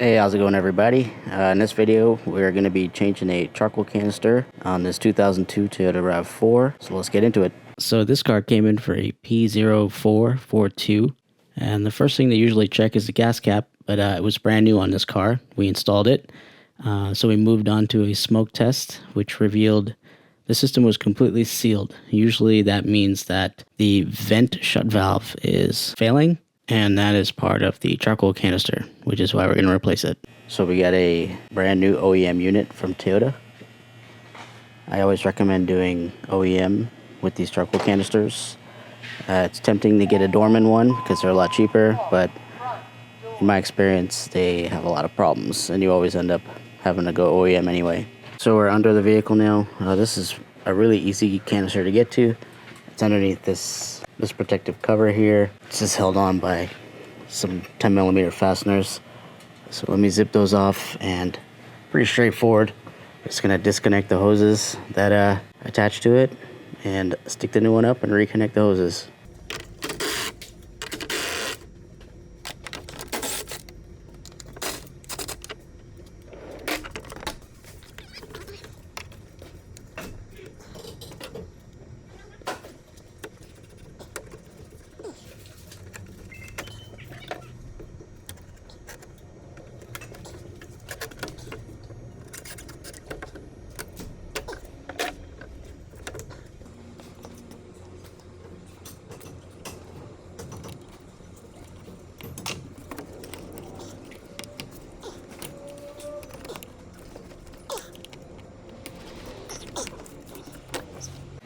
Hey, how's it going, everybody? In this video we're going to be changing a charcoal canister on this 2002 Toyota Rav4, so let's get into it. So this car came in for a P0442, and the first thing they usually check is the gas cap, but it was brand new on this car. We installed it, so we moved on to a smoke test, which revealed the system was completely sealed. Usually that means that the vent shut valve is failing, and that is part of the charcoal canister, which is why we're going to replace it. So we got a brand new OEM unit from Toyota. I always recommend doing OEM with these charcoal canisters. It's tempting to get a Dorman one because they're a lot cheaper, but in my experience they have a lot of problems and you always end up having to go OEM anyway. So we're under the vehicle now. This is a really easy canister to get to. It's underneath this protective cover here. It's just held on by some 10mm fasteners. So let me zip those off, and pretty straightforward. Just gonna disconnect the hoses that attach to it and stick the new one up and reconnect the hoses.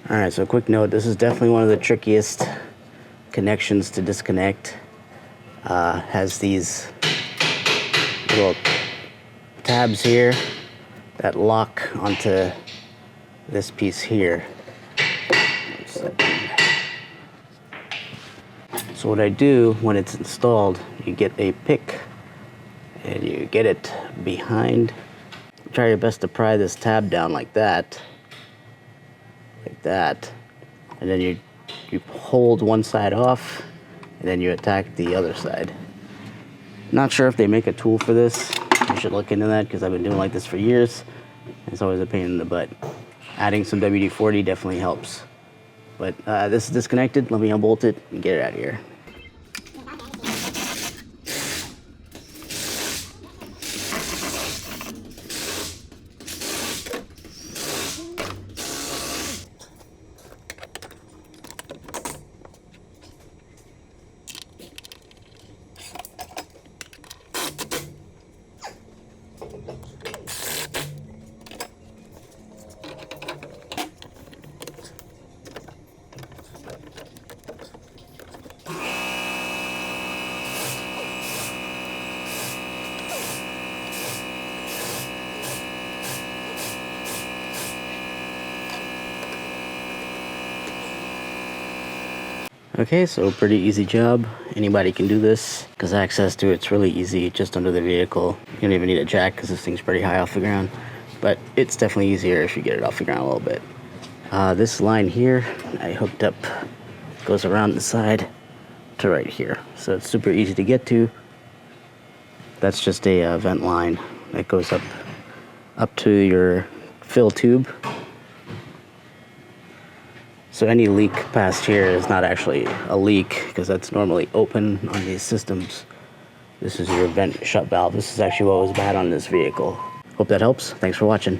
Alright, so a quick note, this is definitely one of the trickiest connections to disconnect. Has these little tabs here that lock onto this piece here. So what I do when it's installed, you get a pick and you get it behind. Try your best to pry this tab down like that. And then you hold one side off and then you attack the other side. Not sure if they make a tool for this. I should look into that because I've been doing like this for years. It's always a pain in the butt. Adding some WD-40 definitely helps. But this is disconnected. Let me unbolt it and get it out of here. Okay, so pretty easy job. Anybody can do this because access to it's really easy, just under the vehicle. You don't even need a jack because this thing's pretty high off the ground, but it's definitely easier if you get it off the ground a little bit. This line here I hooked up goes around the side to right here, so it's super easy to get to. That's just a vent line that goes up to your fill tube. So any leak past here is not actually a leak because that's normally open on these systems. This is your vent shut valve. This is actually what was bad on this vehicle. Hope that helps. Thanks for watching.